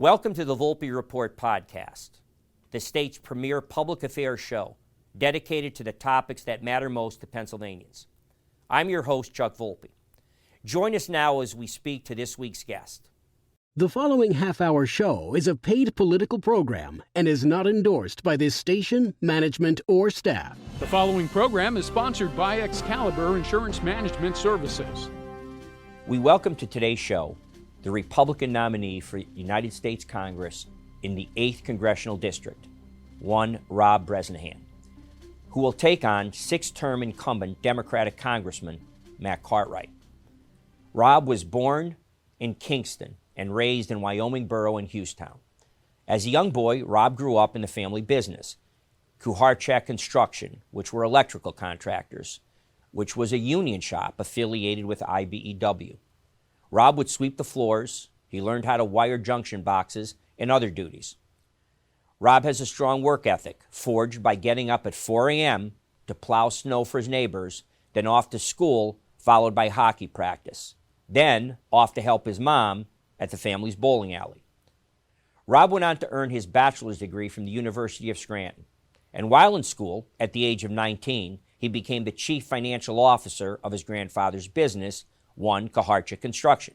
Welcome to the Volpe Report podcast, the state's premier public affairs show dedicated to the topics that matter most to Pennsylvanians. I'm your host, Chuck Volpe. Join us now as we speak to this week's guest. The following half-hour show is a paid political program and is not endorsed by this station, management, or staff. The following program is sponsored by Excalibur Insurance Management Services. We welcome to today's show the Republican nominee for United States Congress in the 8th Congressional District, one Rob Bresnahan, who will take on six-term incumbent Democratic Congressman Matt Cartwright. Rob was born in Kingston and raised in Wyoming Borough in Hughestown. As a young boy, Rob grew up in the family business, Kuharchak Construction, which were electrical contractors, which was a union shop affiliated with IBEW. Rob would sweep the floors. He learned how to wire junction boxes and other duties. Rob has a strong work ethic, forged by getting up at 4 a.m. to plow snow for his neighbors, then off to school, followed by hockey practice, then off to help his mom at the family's bowling alley. Rob went on to earn his bachelor's degree from the University of Scranton, and while in school, at the age of 19, he became the chief financial officer of his grandfather's business, one Kuharchak Construction.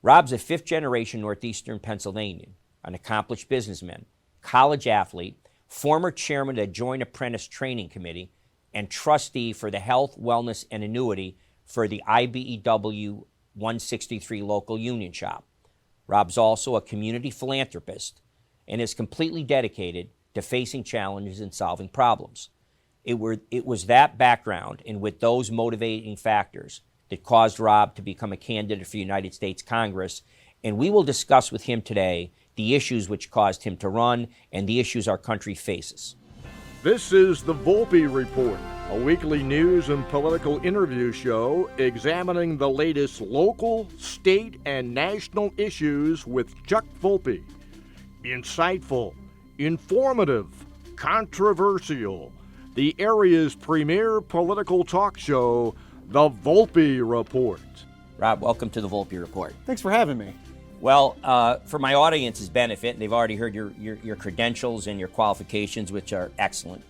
Rob's a fifth-generation Northeastern Pennsylvanian, an accomplished businessman, college athlete, former chairman of the Joint Apprentice Training Committee, and trustee for the Health, Wellness, and Annuity for the IBEW 163 local union shop. Rob's also a community philanthropist and is completely dedicated to facing challenges and solving problems. It was that background and with those motivating factors that caused Rob to become a candidate for the United States Congress, and we will discuss with him today the issues which caused him to run and the issues our country faces. This is the Volpe Report, a weekly news and political interview show examining the latest local, state, and national issues with Chuck Volpe. Insightful, informative, controversial, the area's premier political talk show, the Volpe Report. Rob, welcome to the Volpe Report. Thanks for having me. Well, for my audience's benefit, they've already heard your credentials and your qualifications, which are excellent.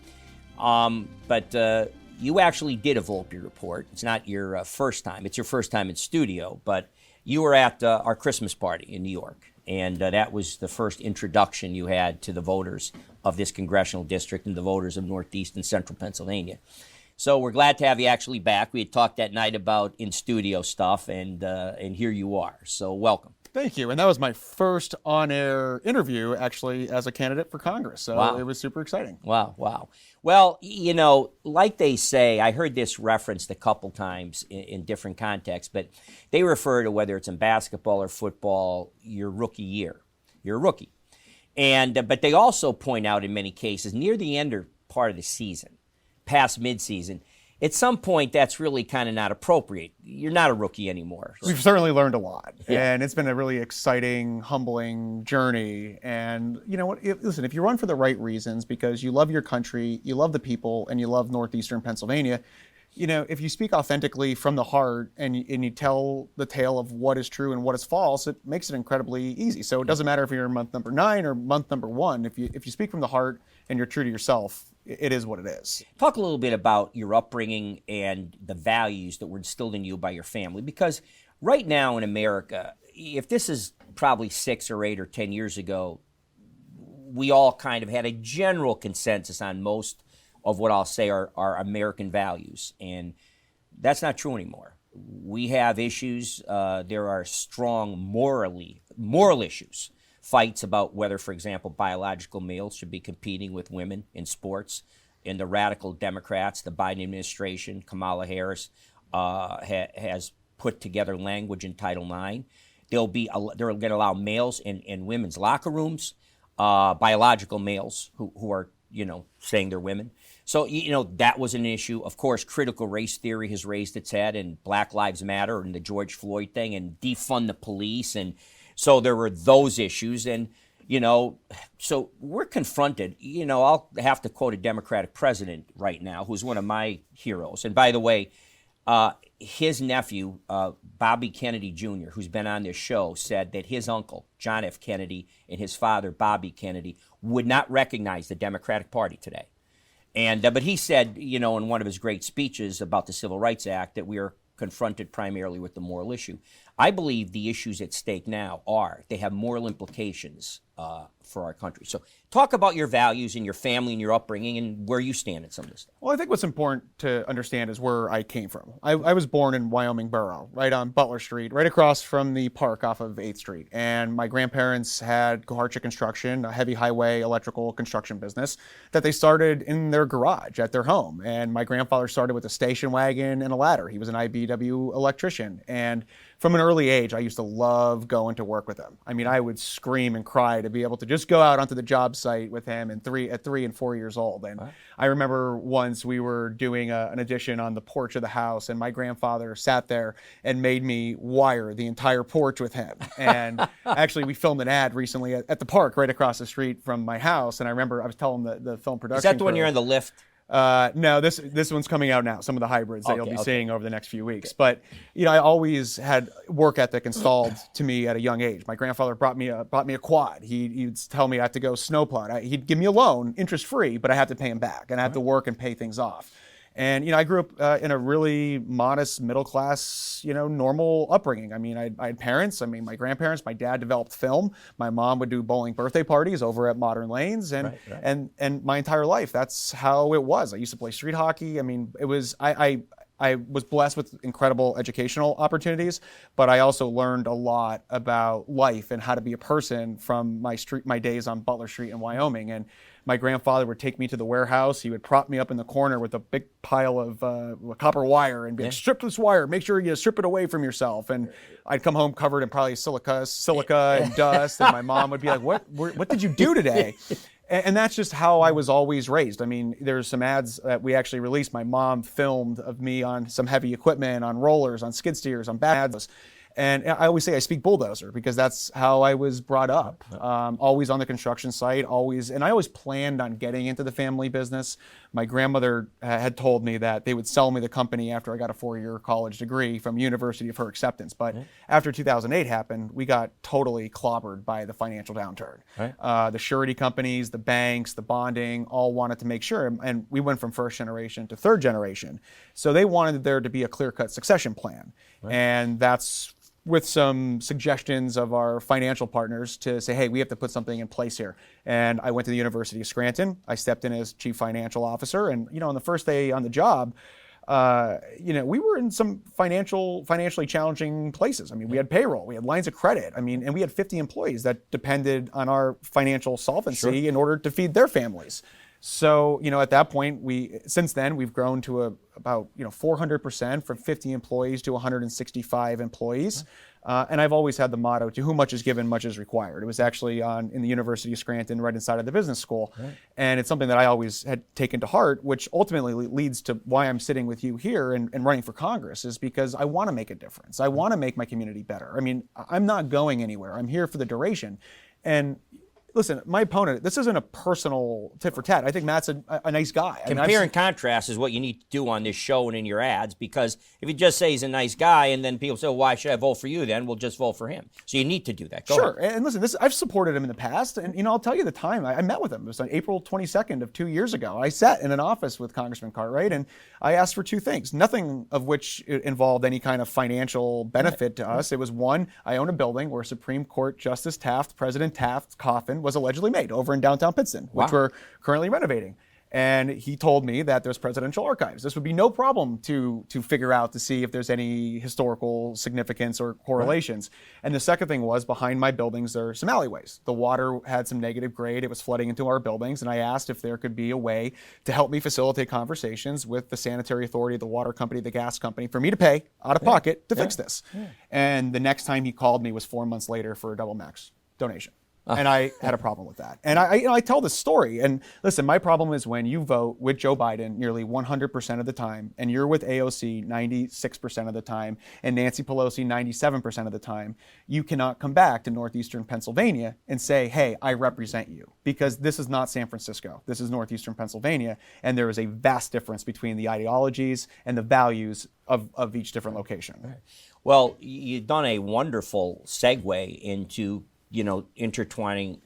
But you actually did a Volpe Report. It's not your first time. It's your first time in studio, but you were at our Christmas party in New York, and that was the first introduction you had to the voters of this congressional district and the voters of Northeast and Central Pennsylvania. So we're glad to have you actually back. We had talked that night about in-studio stuff, and here you are. So welcome. Thank you. And that was my first on-air interview, actually, as a candidate for Congress. So Wow. It was super exciting. Wow. Well, you know, like they say, I heard this referenced a couple times in different contexts, but they refer to whether it's in basketball or football, your rookie year. You're a rookie. And but they also point out in many cases, near the end or part of the season, past midseason, at some point that's really kind of not appropriate. You're not a rookie anymore. We've certainly learned a lot. Yeah. And it's been a really exciting, humbling journey. And you know what? Listen, if you run for the right reasons, because you love your country, you love the people, and you love Northeastern Pennsylvania, you know, if you speak authentically from the heart and you tell the tale of what is true and what is false, it makes it incredibly easy. So it doesn't matter if you're in month number 9 or month number 1. If you speak from the heart and you're true to yourself, it is what it is. Talk a little bit about your upbringing and the values that were instilled in you by your family, because right now in America, if this is probably 6 or 8 or 10 years ago, we all kind of had a general consensus on most of what I'll say are American values, and that's not true anymore. We have issues. There are strong moral issues, fights about whether, for example, biological males should be competing with women in sports. And the radical Democrats, the Biden administration, Kamala Harris, has put together language in Title IX. They're going to allow males in women's locker rooms, biological males who are, saying they're women. So, that was an issue. Of course, critical race theory has raised its head, and Black Lives Matter and the George Floyd thing, and defund the police. And so there were those issues. And, so we're confronted. I'll have to quote a Democratic president right now, who's one of my heroes. And by the way, his nephew, Bobby Kennedy Jr., who's been on this show, said that his uncle, John F. Kennedy, and his father, Bobby Kennedy, would not recognize the Democratic Party today. And but he said, in one of his great speeches about the Civil Rights Act, that we are confronted primarily with the moral issue. I believe the issues at stake now they have moral implications for our country. So talk about your values and your family and your upbringing and where you stand in some of this stuff. Well, I think what's important to understand is where I came from. I was born in Wyoming Borough, right on Butler Street, right across from the park off of 8th Street. And my grandparents had Koharchik Construction, a heavy highway electrical construction business that they started in their garage at their home. And my grandfather started with a station wagon and a ladder. He was an IBW electrician. And from an early age, I used to love going to work with him. I mean, I would scream and cry to be able to just go out onto the job site with him at 3 and 4 years old. And I remember once we were doing an addition on the porch of the house, and my grandfather sat there and made me wire the entire porch with him. And actually, we filmed an ad recently at the park right across the street from my house. And I remember I was telling the film production Is that the one crew, you're on the lift? No, this one's coming out now. Some of the hybrids that you'll be seeing over the next few weeks. But I always had work ethic installed to me at a young age. My grandfather brought me a quad. He'd tell me I had to go snowplow. He'd give me a loan, interest free, but I had to pay him back, and I had to work and pay things off. And I grew up in a really modest, middle class, normal upbringing. I mean, I had parents. I mean, my grandparents. My dad developed film. My mom would do bowling birthday parties over at Modern Lanes, and my entire life, that's how it was. I used to play street hockey. I mean, it was I was blessed with incredible educational opportunities, but I also learned a lot about life and how to be a person from my days on Butler Street in Wyoming. And my grandfather would take me to the warehouse. He would prop me up in the corner with a big pile of copper wire and be like, strip this wire, make sure you strip it away from yourself. And I'd come home covered in probably silica and dust. And my mom would be like, what did you do today? And that's just how I was always raised. I mean, there's some ads that we actually released. My mom filmed of me on some heavy equipment, on rollers, on skid steers, on bags. And I always say I speak bulldozer because that's how I was brought up. Always on the construction site, and I always planned on getting into the family business. My grandmother had told me that they would sell me the company after I got a 4-year college degree from University of her acceptance. But after 2008 happened, we got totally clobbered by the financial downturn. The surety companies, the banks, the bonding, all wanted to make sure. And we went from first generation to third generation. So they wanted there to be a clear-cut succession plan. And that's with some suggestions of our financial partners to say, hey, we have to put something in place here. And I went to the University of Scranton. I stepped in as chief financial officer. And, on the first day on the job, we were in some financially challenging places. I mean, we had payroll, we had lines of credit. I mean, and we had 50 employees that depended on our financial solvency in order to feed their families. So, at that point, since then, we've grown to about 400% from 50 employees to 165 employees. And I've always had the motto, to whom much is given, much is required. It was actually in the University of Scranton, right inside of the business school. And it's something that I always had taken to heart, which ultimately leads to why I'm sitting with you here and running for Congress, is because I want to make a difference. I want to make my community better. I mean, I'm not going anywhere. I'm here for the duration. And listen, my opponent, this isn't a personal tit for tat. I think Matt's a nice guy. Compare and contrast is what you need to do on this show and in your ads, because if you just say he's a nice guy and then people say, well, why should I vote for you then? We'll just vote for him. So you need to do that. Go Sure. ahead. And listen, I've supported him in the past. And, I'll tell you the time. I met with him. It was on April 22nd of 2 years ago. I sat in an office with Congressman Cartwright, and I asked for two things, nothing of which involved any kind of financial benefit to us. It was, one, I own a building where Supreme Court Justice Taft, President Taft's coffin was allegedly made over in downtown Pittston, which we're currently renovating. And he told me that there's presidential archives. This would be no problem to figure out to see if there's any historical significance or correlations. And the second thing was, behind my buildings there are some alleyways. The water had some negative grade. It was flooding into our buildings. And I asked if there could be a way to help me facilitate conversations with the sanitary authority, the water company, the gas company, for me to pay out of pocket to fix this. And the next time he called me was 4 months later for a double max donation. And I had a problem with that. And I tell this story. And listen, my problem is when you vote with Joe Biden nearly 100% of the time, and you're with AOC 96% of the time, and Nancy Pelosi 97% of the time, you cannot come back to northeastern Pennsylvania and say, hey, I represent you. Because this is not San Francisco. This is northeastern Pennsylvania. And there is a vast difference between the ideologies and the values of each different location. Right. Well, you've done a wonderful segue into intertwining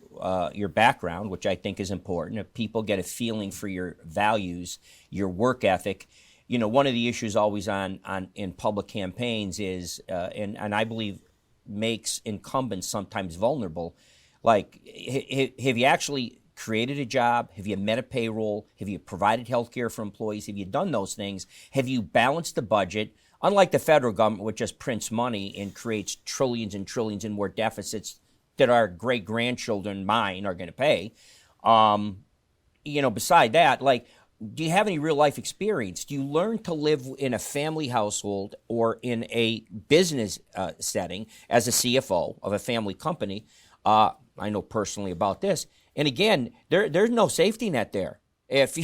your background, which I think is important. If people get a feeling for your values, your work ethic, one of the issues always in public campaigns is, and I believe makes incumbents sometimes vulnerable. Like, have you actually created a job? Have you met a payroll? Have you provided health care for employees? Have you done those things? Have you balanced the budget? Unlike the federal government, which just prints money and creates trillions and trillions in more deficits that our great-grandchildren, mine, are going to pay. Beside that, do you have any real-life experience? Do you learn to live in a family household or in a business setting as a CFO of a family company? I know personally about this. And again, there's no safety net there. If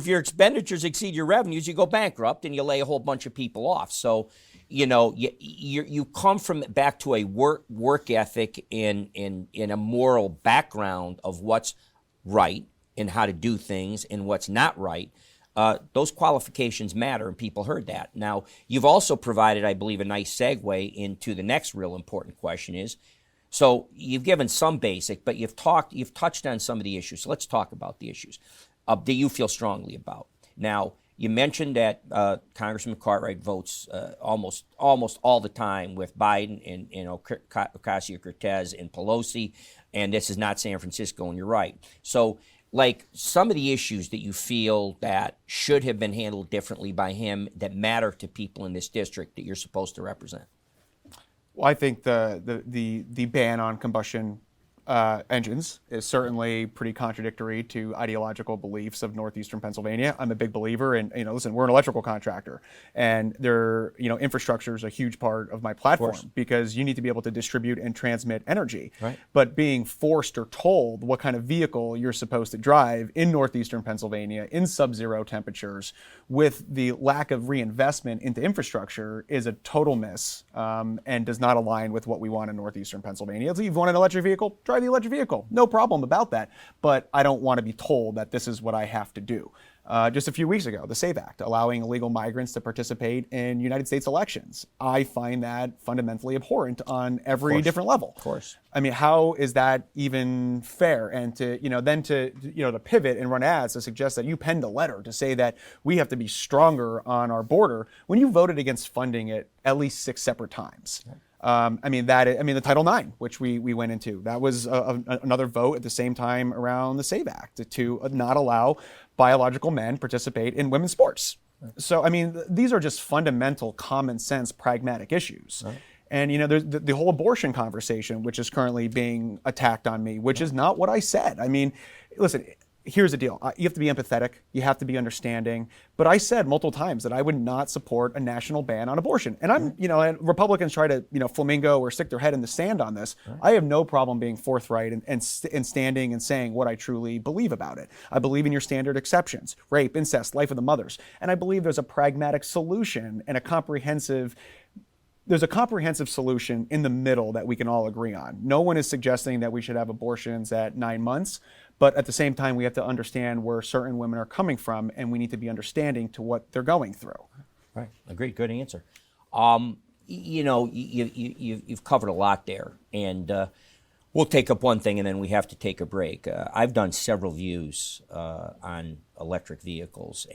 your expenditures exceed your revenues, you go bankrupt and you lay a whole bunch of people off. So, you come from back to a work ethic in a moral background of what's right and how to do things and what's not right. Those qualifications matter, and people heard that. Now, you've also provided, I believe, a nice segue into the next real important question is, so you've given some basic, but you've touched on some of the issues. So let's talk about the issues that you feel strongly about. Now, you mentioned that Congressman Cartwright votes almost all the time with Biden and Ocasio-Cortez and Pelosi, and this is not San Francisco, and you're right. So, some of the issues that you feel that should have been handled differently by him that matter to people in this district that you're supposed to represent. Well, I think the ban on combustion engines is certainly pretty contradictory to ideological beliefs of northeastern Pennsylvania. I'm a big believer in, listen, we're an electrical contractor, and infrastructure is a huge part of my platform because you need to be able to distribute and transmit energy. Right. But being forced or told what kind of vehicle you're supposed to drive in northeastern Pennsylvania in sub-zero temperatures with the lack of reinvestment into infrastructure is a total miss and does not align with what we want in northeastern Pennsylvania. If you want an electric vehicle, drive the electric vehicle. No problem about that. But I don't want to be told that this is what I have to do. Just a few weeks ago, the SAVE Act, allowing illegal migrants to participate in United States elections. I find that fundamentally abhorrent on every different level. Of course. I mean, how is that even fair? And to pivot and run ads to suggest that you penned a letter to say that we have to be stronger on our border when you voted against funding it at least 6 separate times. Right. The Title IX, which we went into, that was another vote at the same time around the SAVE Act to not allow biological men participate in women's sports. Right. So, these are just fundamental, common sense, pragmatic issues. Right. And, there's the whole abortion conversation, which is currently being attacked on me, which is not what I said. Listen, here's the deal. You have to be empathetic. You have to be understanding. But I said multiple times that I would not support a national ban on abortion. And and Republicans try to, flamingo or stick their head in the sand on this. Right. I have no problem being forthright and standing and saying what I truly believe about it. I believe in your standard exceptions, rape, incest, life of the mothers. And I believe there's a pragmatic solution and there's a comprehensive solution in the middle that we can all agree on. No one is suggesting that we should have abortions at 9 months, but at the same time, we have to understand where certain women are coming from, and we need to be understanding to what they're going through. Right. Agreed. Good answer. You've covered a lot there, and we'll take up one thing, and then we have to take a break. I've done several views on electric vehicles,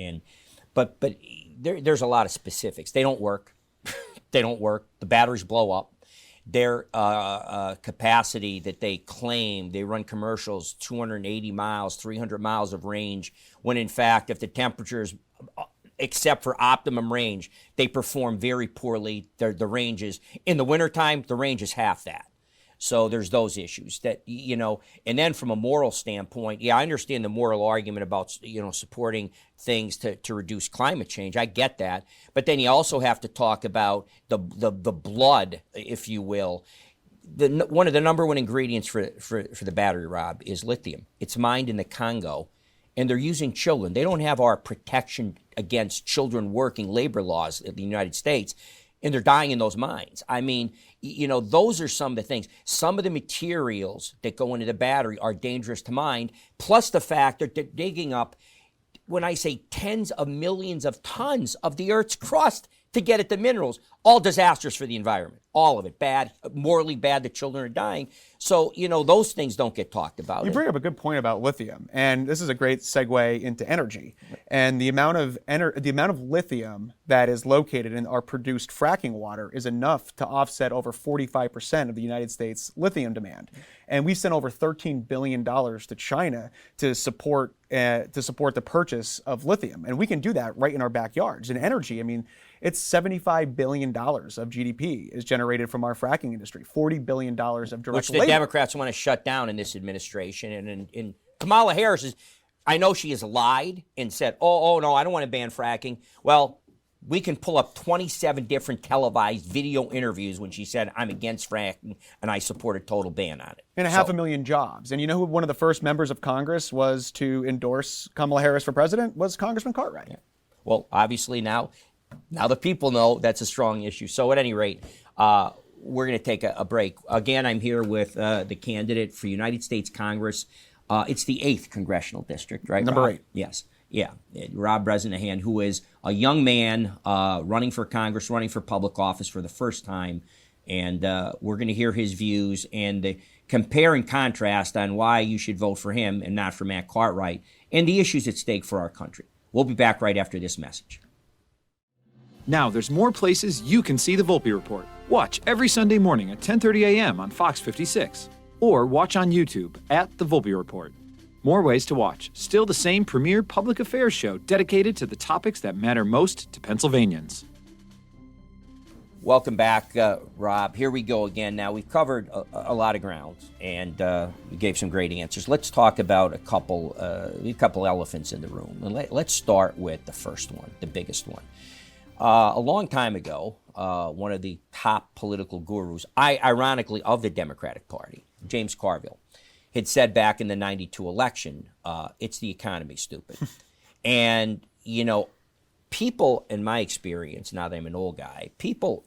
but there's a lot of specifics. They don't work. They don't work. The batteries blow up. Their capacity that they claim, they run commercials, 280 miles, 300 miles of range, when in fact, if the temperatures, except for optimum range, they perform very poorly. The range is, in the wintertime, the range is half that. So there's those issues that, and then from a moral standpoint, I understand the moral argument about, supporting things to reduce climate change. I get that. But then you also have to talk about the blood, if you will. one of the number one ingredients for the battery, Rob, is lithium. It's mined in the Congo, and they're using children. They don't have our protection against children working labor laws in the United States, and they're dying in those mines. I mean, those are some of the things. Some of the materials that go into the battery are dangerous to mine, plus the fact that they're digging up, when I say tens of millions of tons of the Earth's crust to get at the minerals, all disasters for the environment. All of it bad, morally bad. The children are dying. So, those things don't get talked about. You bring up a good point about lithium, and this is a great segue into energy. And the amount of lithium that is located in our produced fracking water is enough to offset over 45% of the United States lithium demand. And we sent over $13 billion to China to support the purchase of lithium. And we can do that right in our backyards. In energy, I mean, it's $75 billion of GDP is generated from our fracking industry, $40 billion of direct which the labor. Democrats want to shut down in this administration. And Kamala Harris is, I know she has lied and said, oh, no, I don't want to ban fracking. Well, we can pull up 27 different televised video interviews when she said, I'm against fracking and I support a total ban on it. And 500,000 jobs. And you know who one of the first members of Congress was to endorse Kamala Harris for president? Was Congressman Cartwright. Yeah. Well, obviously now the people know that's a strong issue. So at any rate, we're going to take a break. Again, I'm here with the candidate for United States Congress. It's the 8th Congressional District, right? Number Rob? 8. Yes. Yeah. Rob Bresnahan, who is a young man running for Congress, running for public office for the first time. And we're going to hear his views and compare and contrast on why you should vote for him and not for Matt Cartwright and the issues at stake for our country. We'll be back right after this message. Now there's more places you can see the Volpe Report. Watch every Sunday morning at 10:30 a.m. on Fox 56. Or watch on YouTube at the Volpe Report. More ways to watch. Still the same premier public affairs show dedicated to the topics that matter most to Pennsylvanians. Welcome back, Rob. Here we go again. Now, we've covered a lot of ground, and you gave some great answers. Let's talk about a couple elephants in the room. Let's start with the first one, the biggest one. A long time ago, one of the top political gurus, ironically, of the Democratic Party, James Carville, had said back in the 92 election, it's the economy, stupid. And, people, in my experience, now that I'm an old guy, people,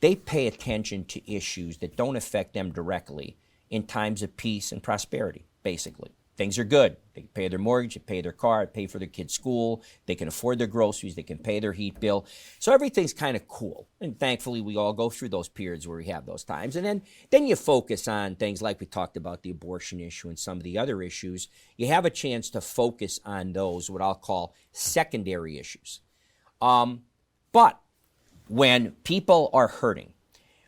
they pay attention to issues that don't affect them directly in times of peace and prosperity, basically. Things are good. They can pay their mortgage, they pay their car, pay for their kids' school, they can afford their groceries, they can pay their heat bill. So everything's kind of cool. And thankfully, we all go through those periods where we have those times. And then you focus on things like we talked about, the abortion issue and some of the other issues. You have a chance to focus on those, what I'll call secondary issues. But when people are hurting,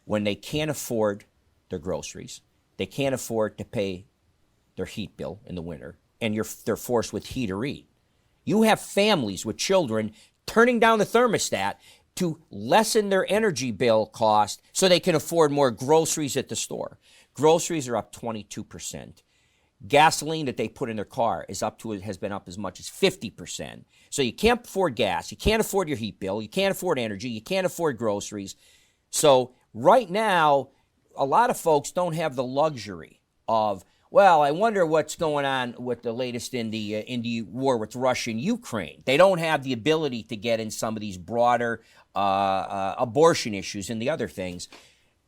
when they can't afford their groceries, they can't afford to pay their heat bill in the winter, and they're forced with heat or eat. You have families with children turning down the thermostat to lessen their energy bill cost so they can afford more groceries at the store. Groceries are up 22%. Gasoline that they put in their car has been up as much as 50%. So you can't afford gas, you can't afford your heat bill, you can't afford energy, you can't afford groceries. So right now, a lot of folks don't have the luxury of, well, I wonder what's going on with the latest in the war with Russia and Ukraine. They don't have the ability to get in some of these broader abortion issues and the other things.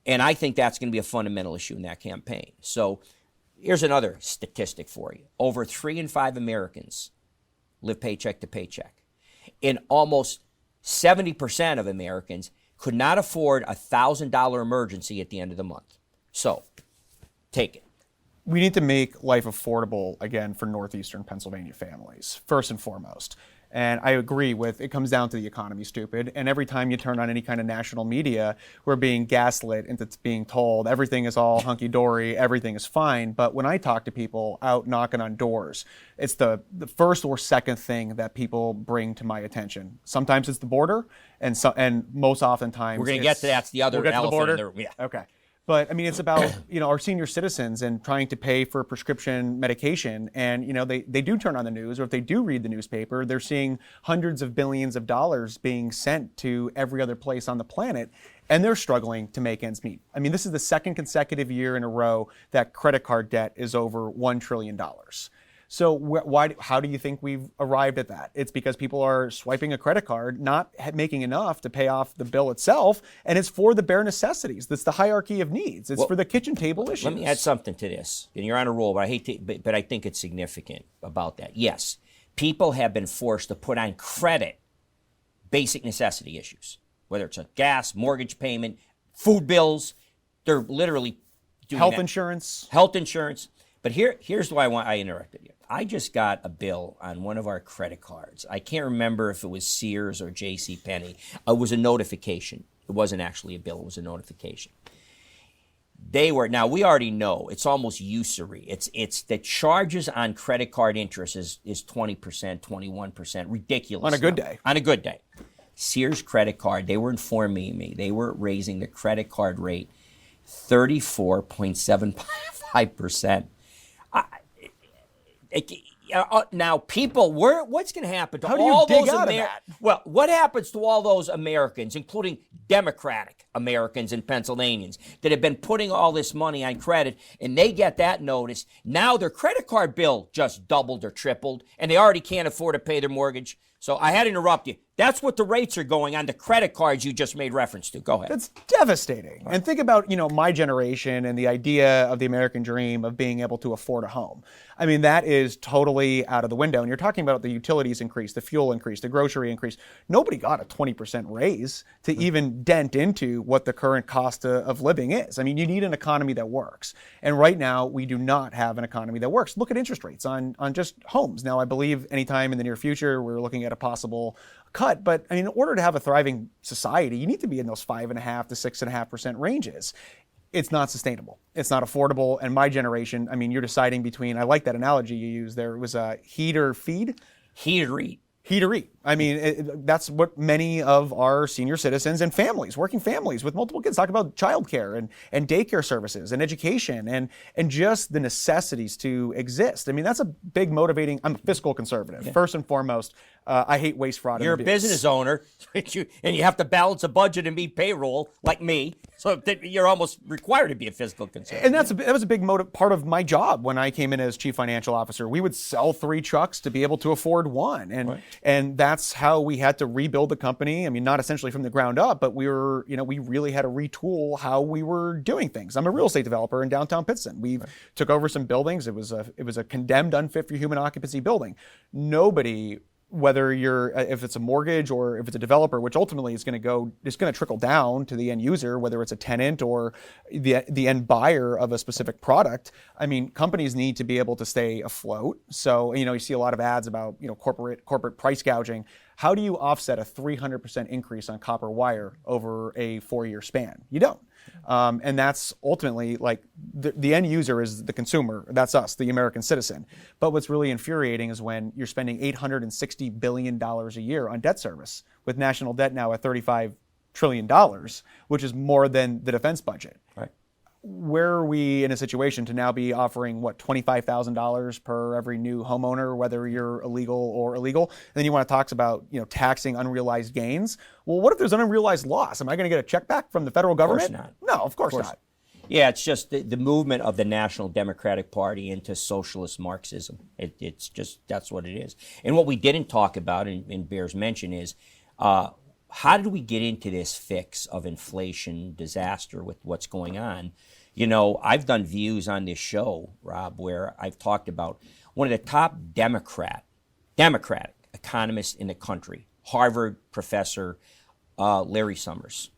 And I think that's going to be a fundamental issue in that campaign. So here's another statistic for you. Over 3 in 5 Americans live paycheck to paycheck. And almost 70% of Americans could not afford a $1,000 emergency at the end of the month. So take it. We need to make life affordable again for northeastern Pennsylvania families, first and foremost. And I agree with it comes down to the economy, stupid. And every time you turn on any kind of national media, we're being gaslit into being told everything is all hunky-dory, everything is fine. But when I talk to people out knocking on doors, it's the first or second thing that people bring to my attention. Sometimes it's the border, and most oftentimes we're going to get to that's the other elephant in the room. Yeah. Okay. But I mean, it's about, our senior citizens and trying to pay for prescription medication. And, they do turn on the news, or if they do read the newspaper, they're seeing hundreds of billions of dollars being sent to every other place on the planet. and they're struggling to make ends meet. I mean, this is the second consecutive year in a row that credit card debt is over $1 trillion. So how do you think we've arrived at that? It's because people are swiping a credit card, not making enough to pay off the bill itself, and it's for the bare necessities. That's the hierarchy of needs. It's for the kitchen table issues. Let me add something to this. And you're on a roll, but but I think it's significant about that. Yes, people have been forced to put on credit basic necessity issues, whether it's a gas, mortgage payment, food bills. They're literally doing health that. insurance. Health insurance. But here's why I interrupted you. I just got a bill on one of our credit cards. I can't remember if it was Sears or JCPenney. It was a notification. It wasn't actually a bill. It was a notification. Now we already know it's almost usury. It's the charges on credit card interest is 20%, 21%, ridiculous. On a good day. On a good day. Sears credit card, they were informing me, they were raising the credit card rate 34.75%. Now, people, what's going to happen to all those Americans? Well, what happens to all those Americans, including Democratic Americans and Pennsylvanians, that have been putting all this money on credit, and they get that notice? Now their credit card bill just doubled or tripled, and they already can't afford to pay their mortgage. So I had to interrupt you. That's what the rates are going on the credit cards you just made reference to. Go ahead. That's devastating. And think about, my generation and the idea of the American dream of being able to afford a home. I mean, that is totally out of the window. And you're talking about the utilities increase, the fuel increase, the grocery increase. Nobody got a 20% raise to even dent into what the current cost of living is. I mean, you need an economy that works. And right now, we do not have an economy that works. Look at interest rates on just homes. Now, I believe anytime in the near future, we're looking at a possible cut. But I mean, in order to have a thriving society, you need to be in those 5.5% to 6.5% ranges. It's not sustainable. It's not affordable. And my generation, I mean, you're deciding between, I like that analogy you used there. It was a heat or feed? Heat or eat. Heat or eat. I mean, that's what many of our senior citizens and families, working families with multiple kids, talk about childcare and daycare services and education and just the necessities to exist. I mean, that's a big motivating. I'm a fiscal conservative. Yeah. First and foremost, I hate waste, fraud, You're and abuse. a business owner, and you have to balance a budget and meet payroll like me. So you're almost required to be a fiscal conservative. And that was a big part of my job when I came in as chief financial officer. We would sell 3 trucks to be able to afford one. And that's how we had to rebuild the company. I mean, not essentially from the ground up, but we really had to retool how we were doing things. I'm a real estate developer in downtown Pittston. We took over some buildings. It was a condemned, unfit for human occupancy building. Nobody, whether if it's a mortgage or if it's a developer, which ultimately it's going to trickle down to the end user, whether it's a tenant or the end buyer of a specific product. I mean, companies need to be able to stay afloat. So, you see a lot of ads about, corporate price gouging. How do you offset a 300% increase on copper wire over a 4-year span? You don't. And that's ultimately like the end user is the consumer. That's us, the American citizen. But what's really infuriating is when you're spending $860 billion a year on debt service, with national debt now at $35 trillion, which is more than the defense budget. Right. Where are we in a situation to now be offering, $25,000 per every new homeowner, whether you're illegal or illegal? And then you want to talk about, taxing unrealized gains. Well, what if there's an unrealized loss? Am I going to get a check back from the federal government? Of course not. No, of course not. Yeah, it's just the movement of the National Democratic Party into socialist Marxism. It's just, that's what it is. And what we didn't talk about, and bears mention, is how did we get into this fix of inflation disaster with what's going on? I've done views on this show, Rob, where I've talked about one of the top Democratic economists in the country, Harvard professor Larry Summers.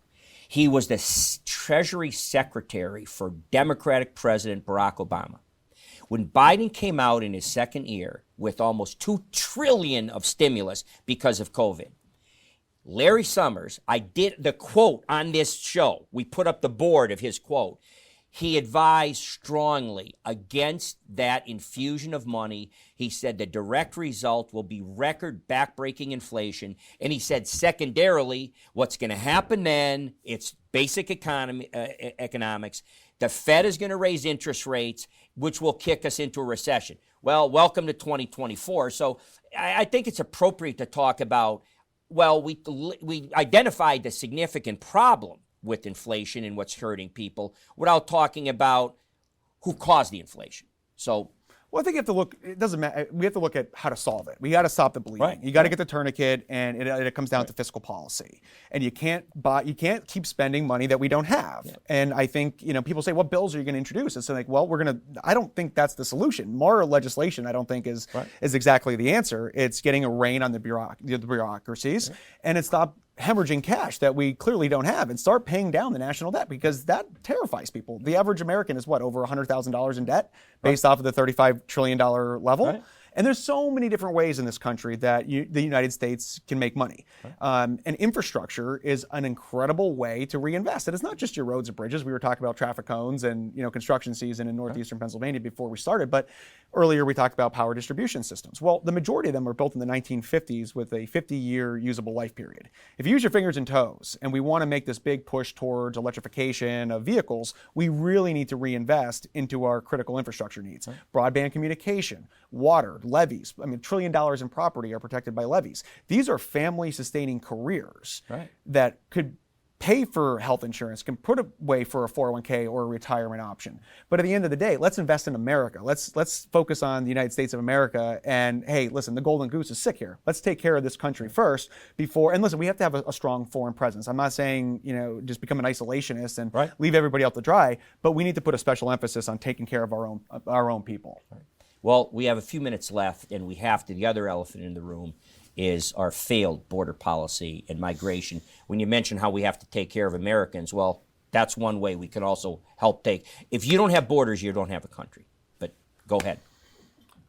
He was the Treasury Secretary for Democratic President Barack Obama. When Biden came out in his second year with almost $2 trillion of stimulus because of COVID, Larry Summers, I did the quote on this show. We put up the board of his quote. He advised strongly against that infusion of money. He said the direct result will be record back-breaking inflation. And he said, secondarily, what's going to happen then, it's basic economics. The Fed is going to raise interest rates, which will kick us into a recession. Well, welcome to 2024. So I think it's appropriate to talk about, we identified the significant problem with inflation and what's hurting people without talking about who caused the inflation. So, well, I think you have to look. It doesn't matter. We have to look at how to solve it. We got to stop the bleeding. Right. You got to get the tourniquet, and it comes down to fiscal policy. And you can't keep spending money that we don't have. Yeah. And I think people say, "What bills are you going to introduce?" It's like, well, I don't think that's the solution. More legislation, I don't think is exactly the answer. It's getting a rein on the bureaucracies, and it's stop hemorrhaging cash that we clearly don't have, and start paying down the national debt, because that terrifies people. The average American is over $100,000 in debt based off of the $35 trillion level. Right. And there's so many different ways in this country that the United States can make money. Right. And infrastructure is an incredible way to reinvest. And it's not just your roads and bridges. We were talking about traffic cones and construction season in northeastern Pennsylvania before we started. But earlier we talked about power distribution systems. Well, the majority of them were built in the 1950s with a 50-year usable life period. If you use your fingers and toes, and we want to make this big push towards electrification of vehicles, we really need to reinvest into our critical infrastructure needs. Right. Broadband communication, water, levies. I mean, $1 trillion in property are protected by levies. These are family-sustaining careers that could pay for health insurance, can put away for a 401k or a retirement option. But at the end of the day, let's invest in America. Let's focus on the United States of America. And hey, listen, the golden goose is sick here. Let's take care of this country first before. And listen, we have to have a strong foreign presence. I'm not saying just become an isolationist and leave everybody out to dry, but we need to put a special emphasis on taking care of our own people. Right. Well, we have a few minutes left, and we have to. The other elephant in the room is our failed border policy and migration. When you mention how we have to take care of Americans, well, that's one way we can also help take. If you don't have borders, you don't have a country. But go ahead.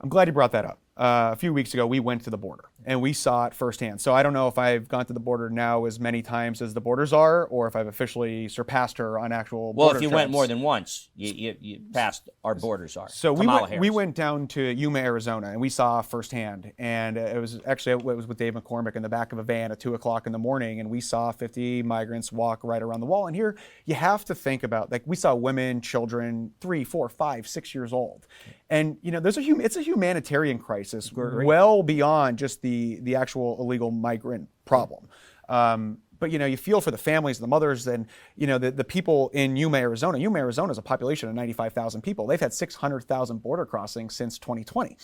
I'm glad you brought that up. A few weeks ago, we went to the border, and we saw it firsthand. So I don't know if I've gone to the border now as many times as the borders are, or if I've officially surpassed her on actual border if you trips. Went more than once, you passed our borders are. So we went down to Yuma, Arizona, and we saw firsthand. And it was with Dave McCormick in the back of a van at 2 o'clock in the morning, and we saw 50 migrants walk right around the wall. And here you have to think about, we saw women, children, 3, 4, 5, 6 years old. And it's a humanitarian crisis well beyond just the actual illegal migrant problem. But you feel for the families and the mothers and the people in Yuma, Arizona. Yuma, Arizona is a population of 95,000 people. They've had 600,000 border crossings since 2020,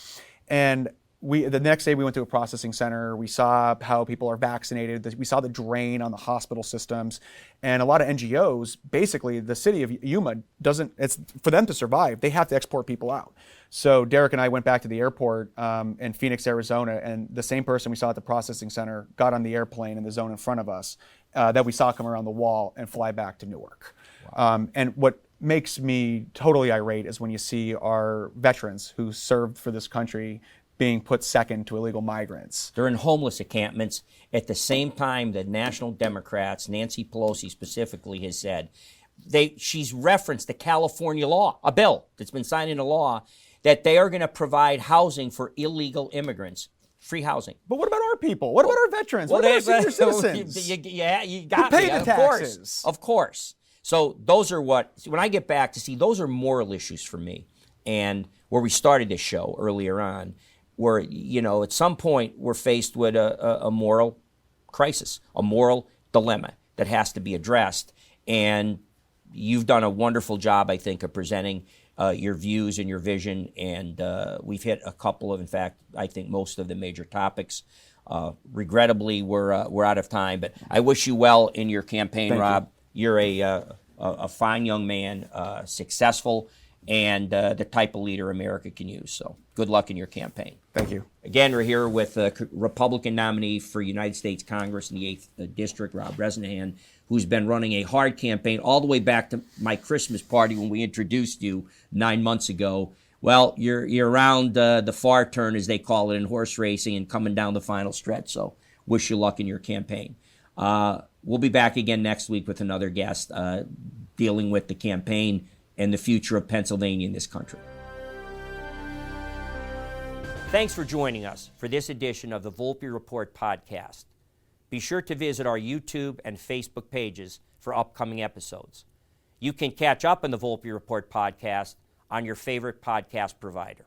and the next day we went to a processing center. We saw how people are vaccinated. We saw the drain on the hospital systems, and a lot of NGOs. Basically, the city of Yuma it's for them to survive, they have to export people out. So Derek and I went back to the airport in Phoenix, Arizona, and the same person we saw at the processing center got on the airplane in the zone in front of us that we saw come around the wall and fly back to Newark. Wow. And what makes me totally irate is when you see our veterans who served for this country being put second to illegal migrants. They're in homeless encampments at the same time that National Democrats, Nancy Pelosi specifically, has said, she's referenced the California law, a bill that's been signed into law, that they are going to provide housing for illegal immigrants, free housing. But what about our people? What about our veterans? What about our senior citizens? You got me. Who pay the taxes? Of course. So those are when I get back to see, those are moral issues for me. And where we started this show earlier on, where, at some point we're faced with a moral crisis, a moral dilemma that has to be addressed. And you've done a wonderful job, I think, of presenting your views and your vision. And we've hit a couple of, in fact, I think most of the major topics. Regrettably, we're out of time. But I wish you well in your campaign, Rob. You're a fine young man, successful, and the type of leader America can use. So good luck in your campaign. Thank you. Again, we're here with Republican nominee for United States Congress in the 8th District, Rob Bresnahan, who's been running a hard campaign all the way back to my Christmas party when we introduced you 9 months ago. Well, you're around the far turn, as they call it in horse racing, and coming down the final stretch. So wish you luck in your campaign. We'll be back again next week with another guest dealing with the campaign and the future of Pennsylvania in this country. Thanks for joining us for this edition of the Volpe Report podcast. Be sure to visit our YouTube and Facebook pages for upcoming episodes. You can catch up on the Volpe Report podcast on your favorite podcast provider.